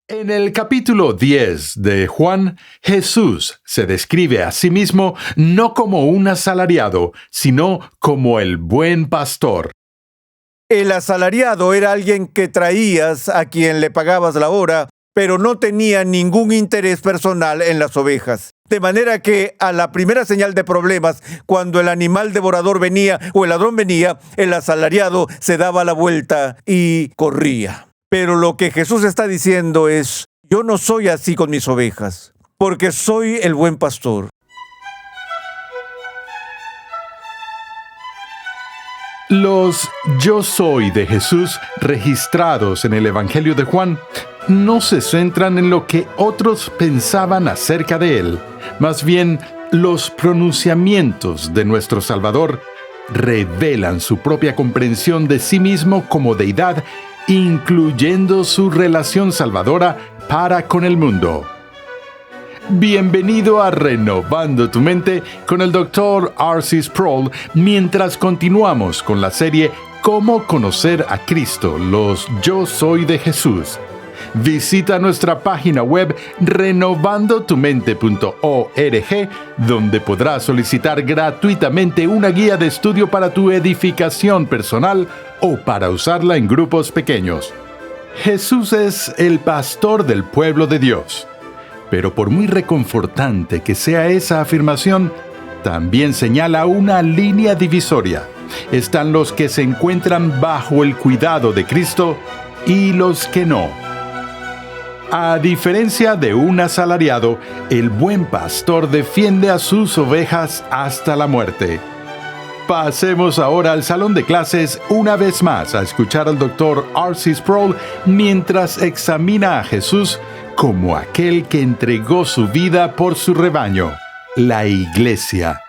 En el capítulo 10 de Juan, Jesús se describe a sí mismo no como un asalariado, sino como el buen pastor. El asalariado era alguien que traías a quien le pagabas la hora, pero no tenía ningún interés personal en las ovejas. De manera que a la primera señal de problemas, cuando el animal devorador venía o el ladrón venía, el asalariado se daba la vuelta y corría. Pero lo que Jesús está diciendo es: yo no soy así con mis ovejas, porque soy el buen pastor. Los yo soy de Jesús registrados en el Evangelio de Juan no se centran en lo que otros pensaban acerca de él. Más bien, los pronunciamientos de nuestro Salvador revelan su propia comprensión de sí mismo como deidad, incluyendo su relación salvadora para con el mundo. Bienvenido a Renovando tu Mente con el Dr. R.C. Sproul, mientras continuamos con la serie Cómo conocer a Cristo, los Yo Soy de Jesús. Visita nuestra página web renovandotumente.org, donde podrás solicitar gratuitamente una guía de estudio para tu edificación personal o para usarla en grupos pequeños. Jesús es el pastor del pueblo de Dios. Pero por muy reconfortante que sea esa afirmación, también señala una línea divisoria. Están los que se encuentran bajo el cuidado de Cristo y los que no. A diferencia de un asalariado, el buen pastor defiende a sus ovejas hasta la muerte. Pasemos ahora al salón de clases una vez más a escuchar al Dr. R.C. Sproul mientras examina a Jesús como aquel que entregó su vida por su rebaño, la Iglesia.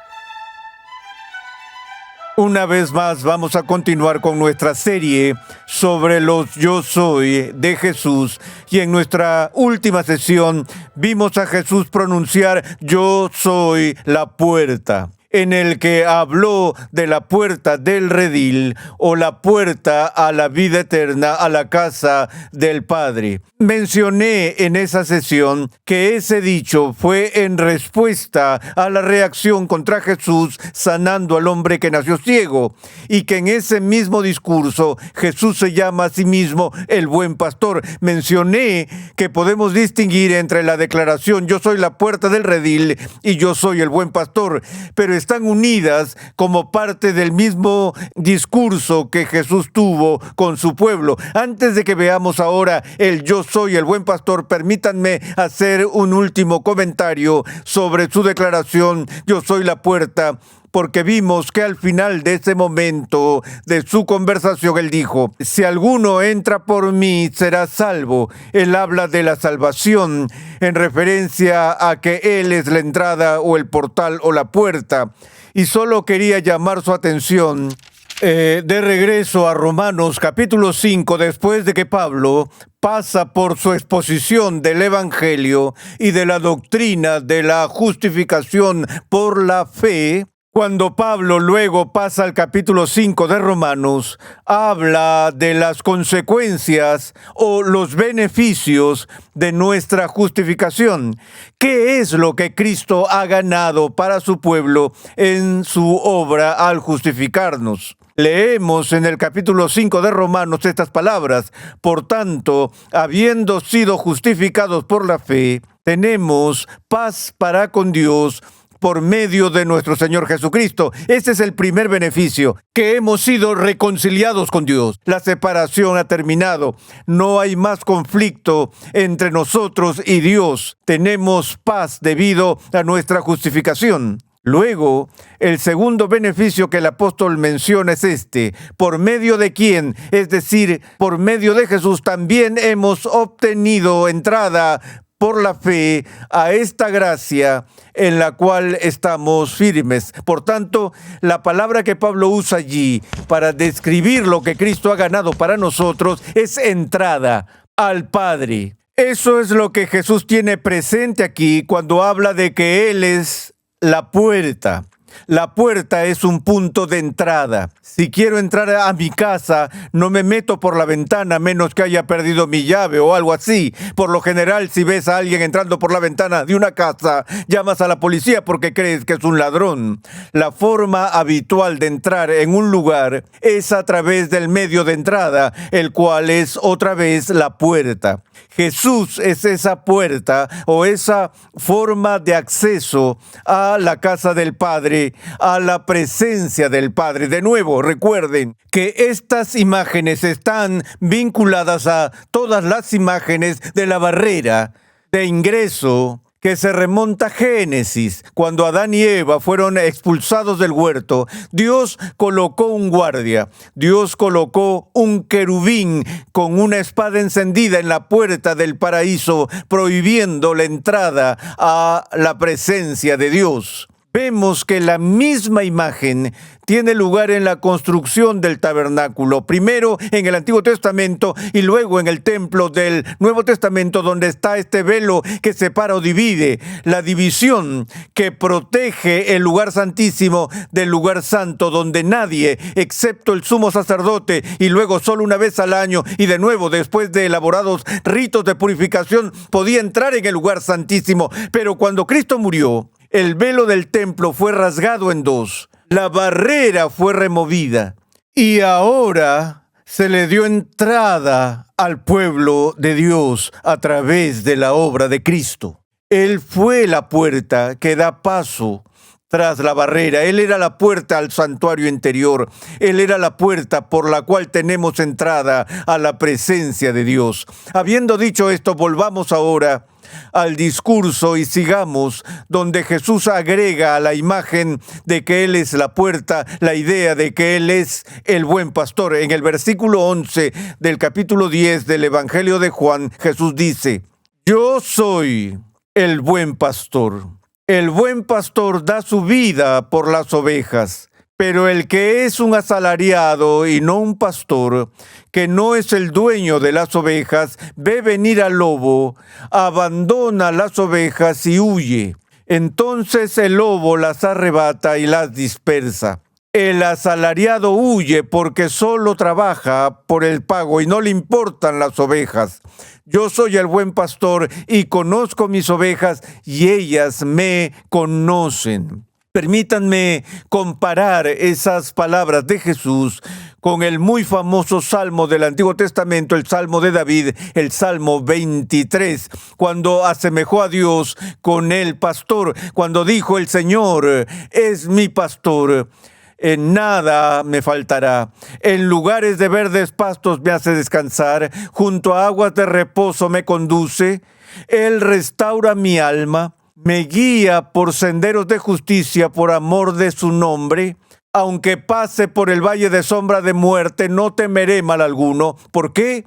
Una vez más vamos a continuar con nuestra serie sobre los Yo Soy de Jesús, y en nuestra última sesión vimos a Jesús pronunciar Yo soy la puerta, en el que habló de la puerta del redil o la puerta a la vida eterna, a la casa del Padre. Mencioné en esa sesión que ese dicho fue en respuesta a la reacción contra Jesús sanando al hombre que nació ciego, y que en ese mismo discurso Jesús se llama a sí mismo el buen pastor. Mencioné que podemos distinguir entre la declaración yo soy la puerta del redil y yo soy el buen pastor, pero están unidas como parte del mismo discurso que Jesús tuvo con su pueblo. Antes de que veamos ahora el yo soy el buen pastor, permítanme hacer un último comentario sobre su declaración yo soy la puerta, porque vimos que al final de ese momento de su conversación él dijo: si alguno entra por mí será salvo. Él habla de la salvación en referencia a que él es la entrada o el portal o la puerta. Y solo quería llamar su atención de regreso a Romanos capítulo 5, después de que Pablo pasa por su exposición del Evangelio y de la doctrina de la justificación por la fe. Cuando Pablo luego pasa al capítulo 5 de Romanos, habla de las consecuencias o los beneficios de nuestra justificación. ¿Qué es lo que Cristo ha ganado para su pueblo en su obra al justificarnos? Leemos en el capítulo 5 de Romanos estas palabras: por tanto, habiendo sido justificados por la fe, tenemos paz para con Dios por medio de nuestro Señor Jesucristo. Este es el primer beneficio, que hemos sido reconciliados con Dios. La separación ha terminado. No hay más conflicto entre nosotros y Dios. Tenemos paz debido a nuestra justificación. Luego, el segundo beneficio que el apóstol menciona es este: por medio de quien, es decir, por medio de Jesús, también hemos obtenido entrada por la fe a esta gracia en la cual estamos firmes. Por tanto, la palabra que Pablo usa allí para describir lo que Cristo ha ganado para nosotros es entrada al Padre. Eso es lo que Jesús tiene presente aquí cuando habla de que Él es la puerta. La puerta es un punto de entrada. Si quiero entrar a mi casa, no me meto por la ventana a menos que haya perdido mi llave o algo así. Por lo general, si ves a alguien entrando por la ventana de una casa, llamas a la policía porque crees que es un ladrón. La forma habitual de entrar en un lugar es a través del medio de entrada, el cual es otra vez la puerta. Jesús es esa puerta o esa forma de acceso a la casa del Padre, a la presencia del Padre. De nuevo, recuerden que estas imágenes están vinculadas a todas las imágenes de la barrera de ingreso que se remonta a Génesis. Cuando Adán y Eva fueron expulsados del huerto, Dios colocó un guardia. Dios colocó un querubín con una espada encendida en la puerta del paraíso, prohibiendo la entrada a la presencia de Dios. Vemos que la misma imagen tiene lugar en la construcción del tabernáculo, primero en el Antiguo Testamento y luego en el templo del Nuevo Testamento, donde está este velo que separa o divide, la división que protege el lugar santísimo del lugar santo, donde nadie, excepto el sumo sacerdote, y luego solo una vez al año, y de nuevo después de elaborados ritos de purificación, podía entrar en el lugar santísimo. Pero cuando Cristo murió, el velo del templo fue rasgado en dos. La barrera fue removida. Y ahora se le dio entrada al pueblo de Dios a través de la obra de Cristo. Él fue la puerta que da paso tras la barrera. Él era la puerta al santuario interior. Él era la puerta por la cual tenemos entrada a la presencia de Dios. Habiendo dicho esto, volvamos ahora al discurso y sigamos donde Jesús agrega a la imagen de que Él es la puerta, la idea de que Él es el buen pastor. En el versículo 11 del capítulo 10 del Evangelio de Juan, Jesús dice: yo soy el buen pastor. El buen pastor da su vida por las ovejas. Pero el que es un asalariado y no un pastor, que no es el dueño de las ovejas, ve venir al lobo, abandona las ovejas y huye. Entonces el lobo las arrebata y las dispersa. El asalariado huye porque solo trabaja por el pago y no le importan las ovejas. Yo soy el buen pastor y conozco mis ovejas y ellas me conocen. Permítanme comparar esas palabras de Jesús con el muy famoso Salmo del Antiguo Testamento, el Salmo de David, el Salmo 23, cuando asemejó a Dios con el pastor, cuando dijo: el Señor es mi pastor, en nada me faltará. En lugares de verdes pastos me hace descansar, junto a aguas de reposo me conduce. Él restaura mi alma. Me guía por senderos de justicia por amor de su nombre. Aunque pase por el valle de sombra de muerte, no temeré mal alguno. ¿Por qué?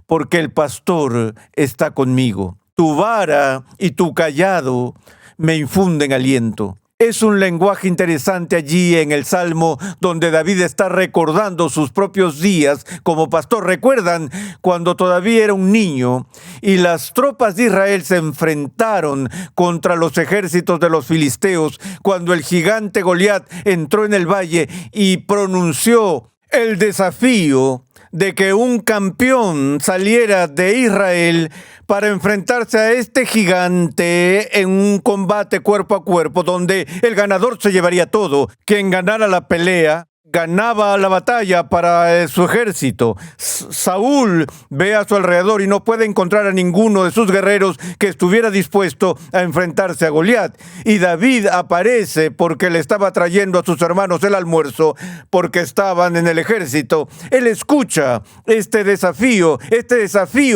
Porque el pastor está conmigo. Tu vara y tu cayado me infunden aliento. Es un lenguaje interesante allí en el Salmo donde David está recordando sus propios días como pastor. ¿Recuerdan cuando todavía era un niño y las tropas de Israel se enfrentaron contra los ejércitos de los filisteos? Cuando el gigante Goliat entró en el valle y pronunció el desafío de que un campeón saliera de Israel para enfrentarse a este gigante en un combate cuerpo a cuerpo, donde el ganador se llevaría todo. Quien ganara la pelea ganaba la batalla para su ejército. Saúl ve a su alrededor y no puede encontrar a ninguno de sus guerreros que estuviera dispuesto a enfrentarse a Goliat. Y David aparece porque le estaba trayendo a sus hermanos el almuerzo, porque estaban en el ejército. Él escucha este desafío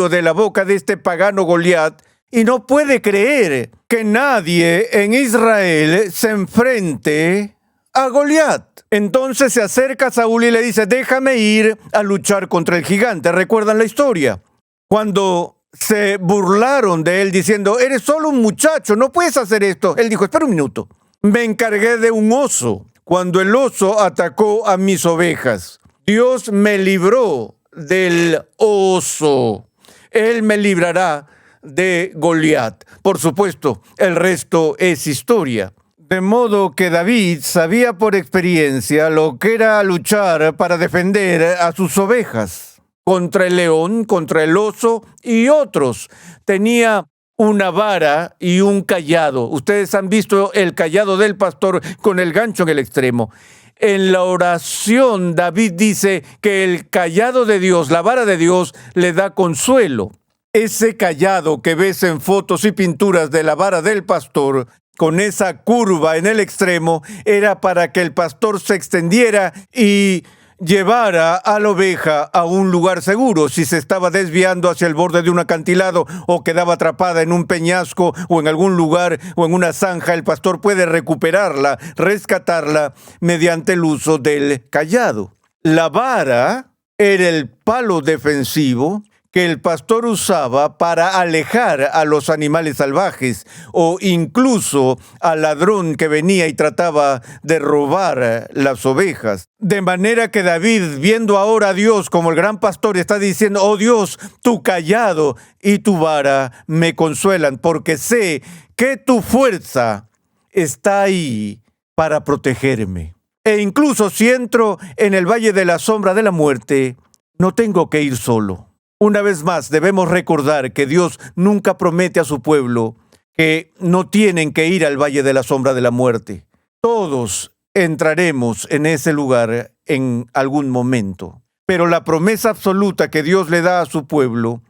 de la boca de este pagano Goliat, y no puede creer que nadie en Israel se enfrente a Goliat. Entonces se acerca a Saúl y le dice: déjame ir a luchar contra el gigante. ¿Recuerdan la historia? Cuando se burlaron de él diciendo: eres solo un muchacho, no puedes hacer esto. Él dijo: espera un minuto. Me encargué de un oso cuando el oso atacó a mis ovejas. Dios me libró del oso. Él me librará de Goliat. Por supuesto, el resto es historia. De modo que David sabía por experiencia lo que era luchar para defender a sus ovejas contra el león, contra el oso y otros. Tenía una vara y un cayado. Ustedes han visto el cayado del pastor con el gancho en el extremo. En la oración, David dice que el cayado de Dios, la vara de Dios, le da consuelo. Ese cayado que ves en fotos y pinturas de la vara del pastor, con esa curva en el extremo, era para que el pastor se extendiera y llevara a la oveja a un lugar seguro. Si se estaba desviando hacia el borde de un acantilado o quedaba atrapada en un peñasco o en algún lugar o en una zanja, el pastor puede recuperarla, rescatarla mediante el uso del cayado. La vara era el palo defensivo que el pastor usaba para alejar a los animales salvajes o incluso al ladrón que venía y trataba de robar las ovejas. De manera que David, viendo ahora a Dios como el gran pastor, está diciendo: oh Dios, tu cayado y tu vara me consuelan, porque sé que tu fuerza está ahí para protegerme. E incluso si entro en el valle de la sombra de la muerte, no tengo que ir solo. Una vez más, debemos recordar que Dios nunca promete a su pueblo que no tienen que ir al valle de la sombra de la muerte. Todos entraremos en ese lugar en algún momento. Pero la promesa absoluta que Dios le da a su pueblo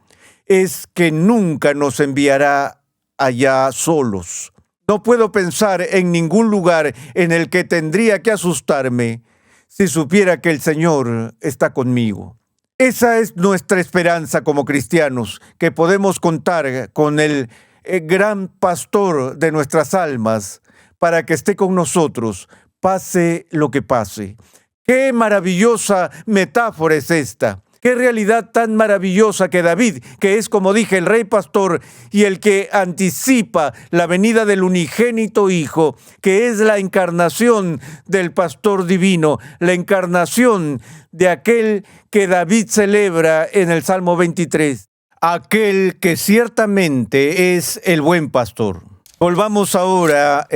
es que nunca nos enviará allá solos. No puedo pensar en ningún lugar en el que tendría que asustarme si supiera que el Señor está conmigo. Esa es nuestra esperanza como cristianos, que podemos contar con el gran pastor de nuestras almas para que esté con nosotros, pase lo que pase. ¡Qué maravillosa metáfora es esta! ¡Qué realidad tan maravillosa que David, que es, como dije, el rey pastor y el que anticipa la venida del unigénito Hijo, que es la encarnación del pastor divino, la encarnación de aquel que David celebra en el Salmo 23, aquel que ciertamente es el buen pastor. Volvamos ahora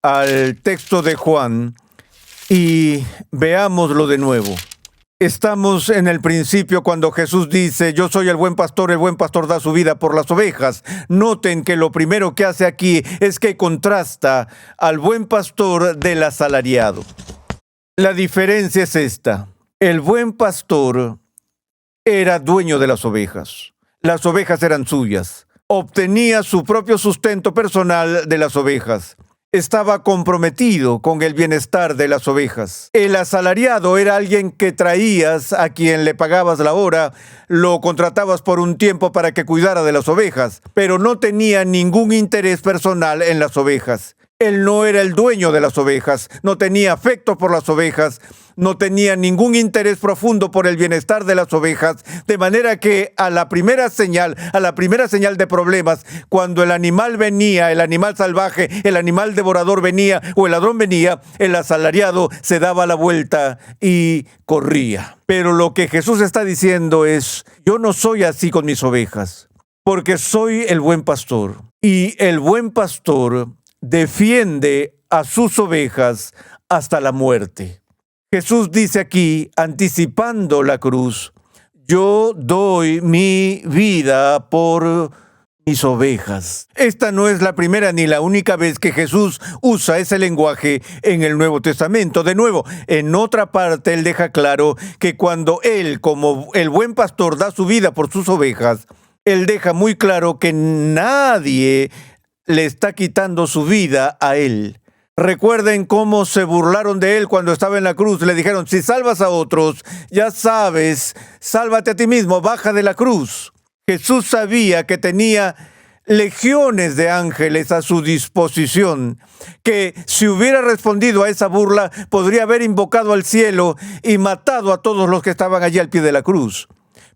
al texto de Juan y veámoslo de nuevo. Estamos en el principio cuando Jesús dice: yo soy el buen pastor da su vida por las ovejas. Noten que lo primero que hace aquí es que contrasta al buen pastor del asalariado. La diferencia es esta: el buen pastor era dueño de las ovejas eran suyas, obtenía su propio sustento personal de las ovejas. Estaba comprometido con el bienestar de las ovejas. El asalariado era alguien que traías, a quien le pagabas la hora, lo contratabas por un tiempo para que cuidara de las ovejas, pero no tenía ningún interés personal en las ovejas. Él no era el dueño de las ovejas, no tenía afecto por las ovejas, no tenía ningún interés profundo por el bienestar de las ovejas, de manera que a la primera señal de problemas, cuando el animal venía, el animal salvaje, el animal devorador venía o el ladrón venía, el asalariado se daba la vuelta y corría. Pero lo que Jesús está diciendo es: yo no soy así con mis ovejas, porque soy el buen pastor, y el buen pastor defiende a sus ovejas hasta la muerte. Jesús dice aquí, anticipando la cruz: yo doy mi vida por mis ovejas. Esta no es la primera ni la única vez que Jesús usa ese lenguaje en el Nuevo Testamento. De nuevo, en otra parte él deja claro que cuando él, como el buen pastor, da su vida por sus ovejas, él deja muy claro que nadie le está quitando su vida a él. Recuerden cómo se burlaron de él cuando estaba en la cruz. Le dijeron: si salvas a otros, ya sabes, sálvate a ti mismo, baja de la cruz. Jesús sabía que tenía legiones de ángeles a su disposición, que si hubiera respondido a esa burla, podría haber invocado al cielo y matado a todos los que estaban allí al pie de la cruz.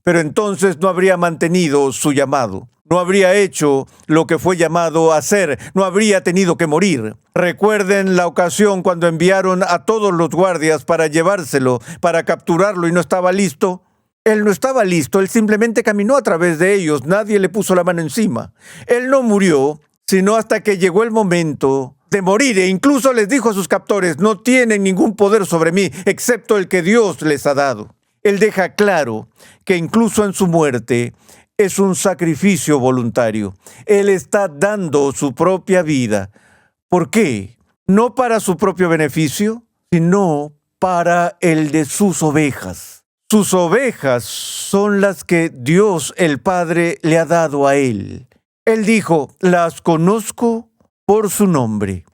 Pero entonces no habría mantenido su llamado. No habría hecho lo que fue llamado a hacer, no habría tenido que morir. Recuerden la ocasión cuando enviaron a todos los guardias para llevárselo, para capturarlo, y no estaba listo. Él no estaba listo, él simplemente caminó a través de ellos, nadie le puso la mano encima. Él no murió, sino hasta que llegó el momento de morir, e incluso les dijo a sus captores: no tienen ningún poder sobre mí, excepto el que Dios les ha dado. Él deja claro que incluso en su muerte es un sacrificio voluntario. Él está dando su propia vida. ¿Por qué? No para su propio beneficio, sino para el de sus ovejas. Sus ovejas son las que Dios el Padre le ha dado a él. Él dijo: las conozco por su nombre,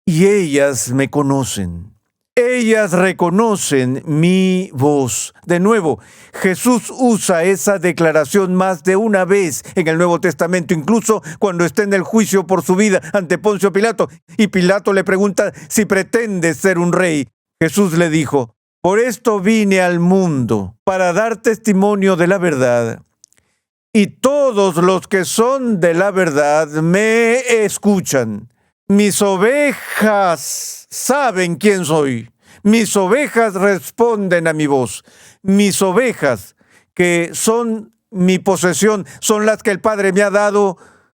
y ellas me conocen. Ellas reconocen mi voz. De nuevo, Jesús usa esa declaración más de una vez en el Nuevo Testamento, incluso cuando está en el juicio por su vida ante Poncio Pilato, y Pilato le pregunta si pretende ser un rey. Jesús le dijo: por esto vine al mundo, para dar testimonio de la verdad. Y todos los que son de la verdad me escuchan. Mis ovejas saben quién soy. Mis ovejas responden a mi voz. Mis ovejas, que son mi posesión, son las que el Padre me ha dado,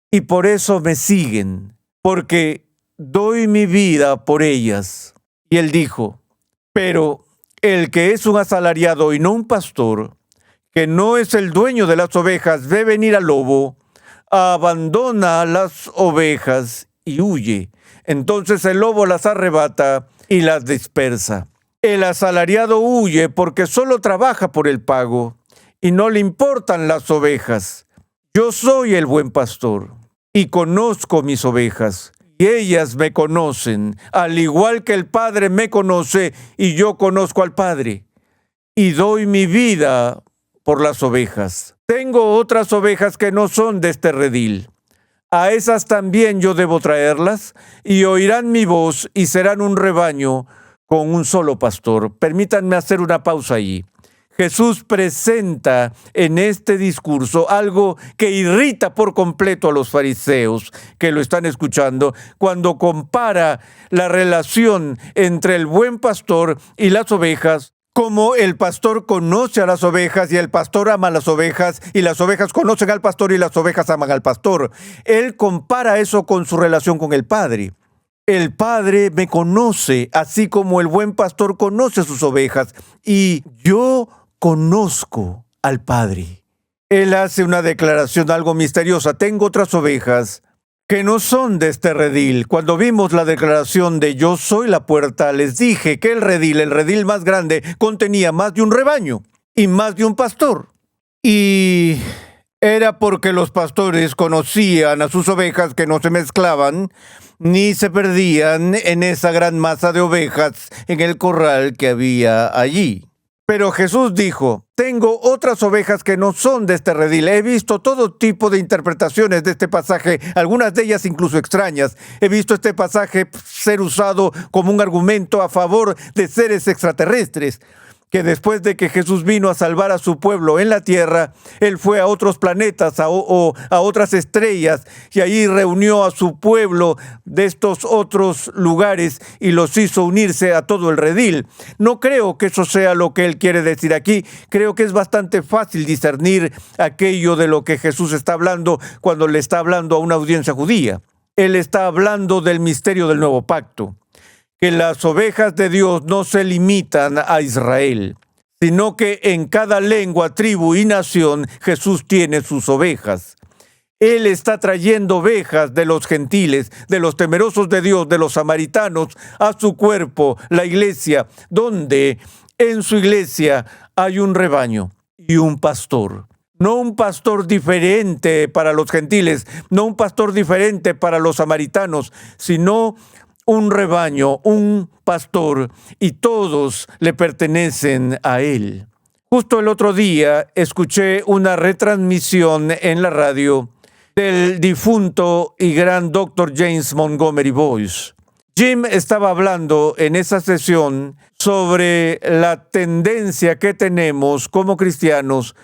y por eso me siguen, porque doy mi vida por ellas. Y él dijo: pero el que es un asalariado y no un pastor, que no es el dueño de las ovejas, ve venir al lobo, abandona las ovejas y huye. Entonces el lobo las arrebata y las dispersa. El asalariado huye porque solo trabaja por el pago y no le importan las ovejas. Yo soy el buen pastor y conozco mis ovejas, y ellas me conocen, al igual que el Padre me conoce y yo conozco al Padre, y doy mi vida por las ovejas. Tengo otras ovejas que no son de este redil. A esas también yo debo traerlas, y oirán mi voz y serán un rebaño con un solo pastor. Permítanme hacer una pausa allí. Jesús presenta en este discurso algo que irrita por completo a los fariseos que lo están escuchando, cuando compara la relación entre el buen pastor y las ovejas, como el pastor conoce a las ovejas y el pastor ama a las ovejas, y las ovejas conocen al pastor y las ovejas aman al pastor. Él compara eso con su relación con el Padre. El Padre me conoce, así como el buen pastor conoce a sus ovejas, y yo conozco al Padre. Él hace una declaración algo misteriosa: tengo otras ovejas que no son de este redil. Cuando vimos la declaración de yo soy la puerta, les dije que el redil más grande, contenía más de un rebaño y más de un pastor. Y era porque los pastores conocían a sus ovejas, que no se mezclaban ni se perdían en esa gran masa de ovejas en el corral que había allí. Pero Jesús dijo: tengo otras ovejas que no son de este redil. He visto todo tipo de interpretaciones de este pasaje, algunas de ellas incluso extrañas. He visto este pasaje ser usado como un argumento a favor de seres extraterrestres, que después de que Jesús vino a salvar a su pueblo en la tierra, Él fue a otros planetas o a otras estrellas, y allí reunió a su pueblo de estos otros lugares y los hizo unirse a todo el redil. No creo que eso sea lo que Él quiere decir aquí. Creo que es bastante fácil discernir aquello de lo que Jesús está hablando cuando le está hablando a una audiencia judía. Él está hablando del misterio del nuevo pacto, que las ovejas de Dios no se limitan a Israel, sino que en cada lengua, tribu y nación Jesús tiene sus ovejas. Él está trayendo ovejas de los gentiles, de los temerosos de Dios, de los samaritanos, a su cuerpo, la iglesia, donde en su iglesia hay un rebaño y un pastor. No un pastor diferente para los gentiles, no un pastor diferente para los samaritanos, sino un rebaño, un pastor, y todos le pertenecen a él. Justo el otro día escuché una retransmisión en la radio del difunto y gran Dr. James Montgomery Boyce. Jim estaba hablando en esa sesión sobre la tendencia que tenemos como cristianos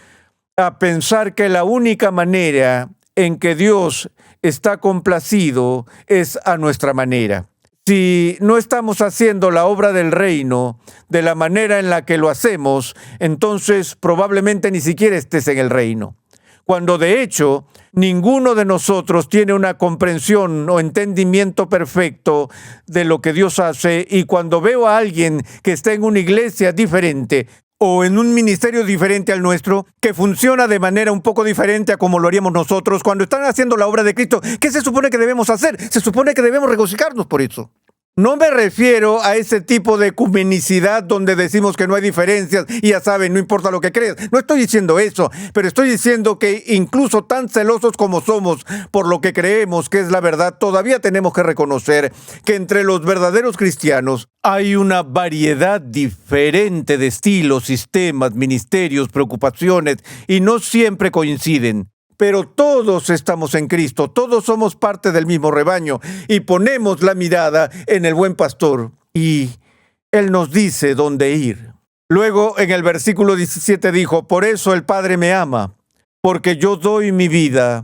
a pensar que la única manera en que Dios está complacido es a nuestra manera. Si no estamos haciendo la obra del reino de la manera en la que lo hacemos, entonces probablemente ni siquiera estés en el reino. cuando de hecho ninguno de nosotros tiene una comprensión o entendimiento perfecto de lo que Dios hace, y cuando veo a alguien que está en una iglesia diferente o en un ministerio diferente al nuestro, que funciona de manera un poco diferente a como lo haríamos nosotros, cuando están haciendo la obra de Cristo, ¿qué se supone que debemos hacer? Se supone que debemos regocijarnos por eso. No me refiero a ese tipo de ecumenicidad donde decimos que no hay diferencias y ya saben, no importa lo que creas. No estoy diciendo eso, pero estoy diciendo que incluso tan celosos como somos por lo que creemos que es la verdad, todavía tenemos que reconocer que entre los verdaderos cristianos hay una variedad diferente de estilos, sistemas, ministerios, preocupaciones, y no siempre coinciden. Pero todos estamos en Cristo, todos somos parte del mismo rebaño y ponemos la mirada en el buen pastor y Él nos dice dónde ir. Luego en el versículo 17 dijo, por eso el Padre me ama, porque yo doy mi vida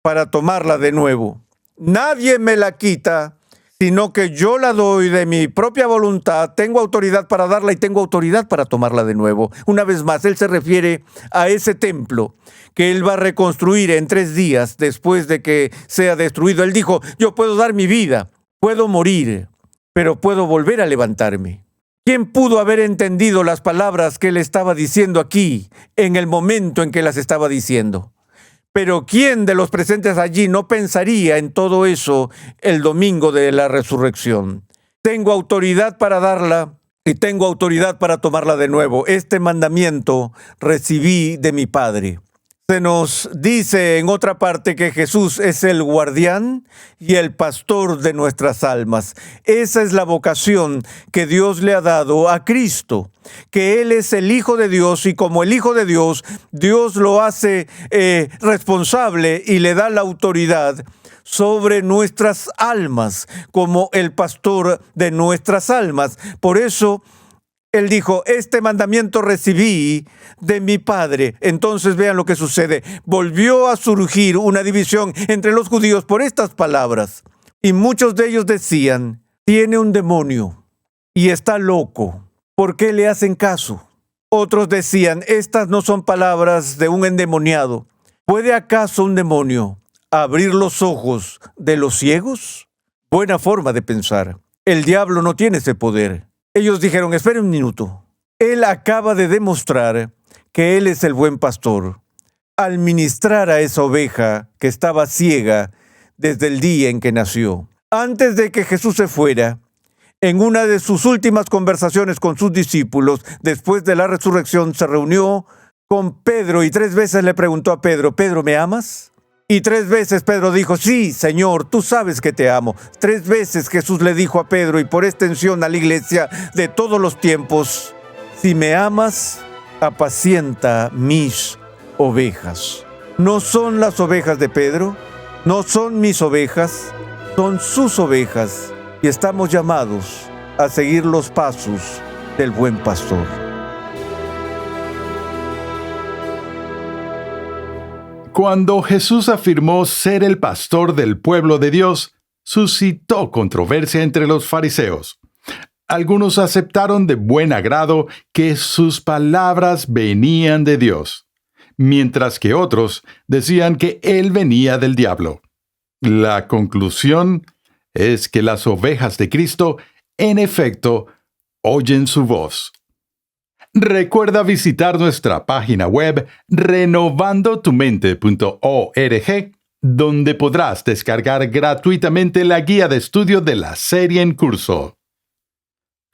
para tomarla de nuevo. Nadie me la quita, sino que yo la doy de mi propia voluntad. Tengo autoridad para darla y tengo autoridad para tomarla de nuevo. Una vez más, Él se refiere a ese templo que Él va a reconstruir en 3 días después de que sea destruido. Él dijo, yo puedo dar mi vida, puedo morir, pero puedo volver a levantarme. ¿Quién pudo haber entendido las palabras que Él estaba diciendo aquí en el momento en que las estaba diciendo? Pero ¿quién de los presentes allí no pensaría en todo eso el domingo de la resurrección? Tengo autoridad para darla y tengo autoridad para tomarla de nuevo. Este mandamiento recibí de mi Padre. Se nos dice en otra parte que Jesús es el guardián y el pastor de nuestras almas. Esa es la vocación que Dios le ha dado a Cristo, que Él es el Hijo de Dios y como el Hijo de Dios, Dios lo hace responsable y le da la autoridad sobre nuestras almas, como el pastor de nuestras almas. Por eso Él dijo, este mandamiento recibí de mi Padre. Entonces vean lo que sucede. Volvió a surgir una división entre los judíos por estas palabras. Y muchos de ellos decían, tiene un demonio y está loco. ¿Por qué le hacen caso? Otros decían, estas no son palabras de un endemoniado. ¿Puede acaso un demonio abrir los ojos de los ciegos? Buena forma de pensar. El diablo no tiene ese poder. Ellos dijeron, espere un minuto. Él acaba de demostrar que Él es el buen pastor al ministrar a esa oveja que estaba ciega desde el día en que nació. Antes de que Jesús se fuera, en una de sus últimas conversaciones con sus discípulos, después de la resurrección, se reunió con Pedro y 3 veces le preguntó a Pedro, ¿Pedro, me amas? Y 3 veces Pedro dijo, sí, Señor, tú sabes que te amo. 3 veces Jesús le dijo a Pedro y por extensión a la iglesia de todos los tiempos, si me amas, apacienta mis ovejas. No son las ovejas de Pedro, no son mis ovejas, son sus ovejas y estamos llamados a seguir los pasos del buen pastor. Cuando Jesús afirmó ser el pastor del pueblo de Dios, suscitó controversia entre los fariseos. Algunos aceptaron de buen agrado que sus palabras venían de Dios, mientras que otros decían que Él venía del diablo. La conclusión es que las ovejas de Cristo, en efecto, oyen su voz. Recuerda visitar nuestra página web renovandotumente.org, donde podrás descargar gratuitamente la guía de estudio de la serie en curso.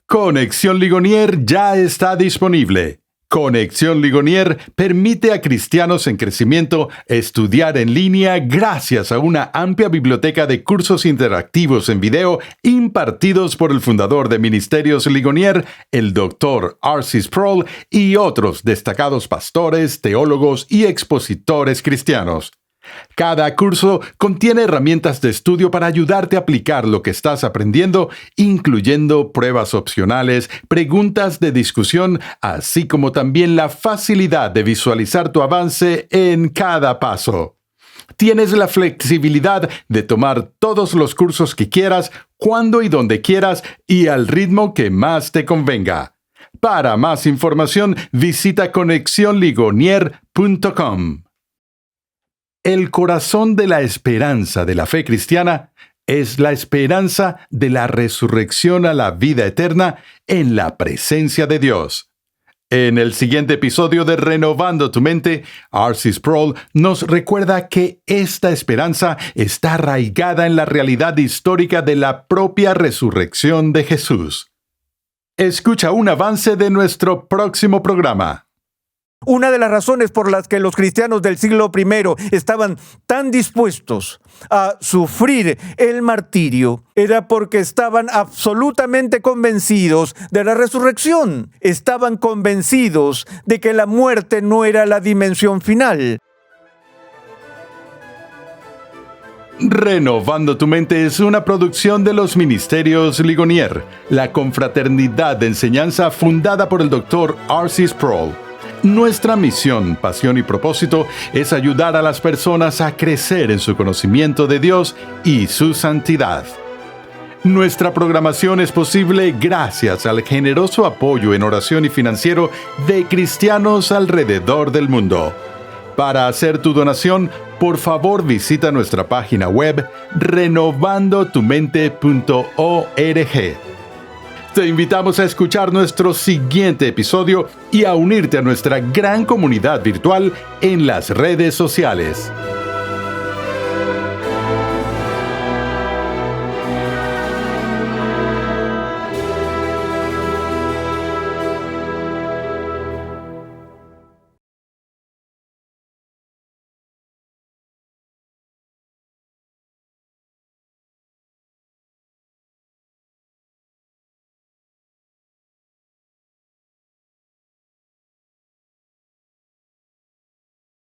Conexión Ligonier ya está disponible. Conexión Ligonier permite a cristianos en crecimiento estudiar en línea gracias a una amplia biblioteca de cursos interactivos en video impartidos por el fundador de Ministerios Ligonier, el Dr. R.C. Sproul, y otros destacados pastores, teólogos y expositores cristianos. Cada curso contiene herramientas de estudio para ayudarte a aplicar lo que estás aprendiendo, incluyendo pruebas opcionales, preguntas de discusión, así como también la facilidad de visualizar tu avance en cada paso. Tienes la flexibilidad de tomar todos los cursos que quieras, cuando y donde quieras y al ritmo que más te convenga. Para más información, visita conexionligonier.com. El corazón de la esperanza de la fe cristiana es la esperanza de la resurrección a la vida eterna en la presencia de Dios. En el siguiente episodio de Renovando tu Mente, R.C. Sproul nos recuerda que esta esperanza está arraigada en la realidad histórica de la propia resurrección de Jesús. Escucha un avance de nuestro próximo programa. Una de las razones por las que los cristianos del siglo I estaban tan dispuestos a sufrir el martirio era porque estaban absolutamente convencidos de la resurrección. Estaban convencidos de que la muerte no era la dimensión final. Renovando tu Mente es una producción de los Ministerios Ligonier, la confraternidad de enseñanza fundada por el Dr. R.C. Sproul. Nuestra misión, pasión y propósito es ayudar a las personas a crecer en su conocimiento de Dios y su santidad. Nuestra programación es posible gracias al generoso apoyo en oración y financiero de cristianos alrededor del mundo. Para hacer tu donación, por favor visita nuestra página web renovandotumente.org. Te invitamos a escuchar nuestro siguiente episodio y a unirte a nuestra gran comunidad virtual en las redes sociales.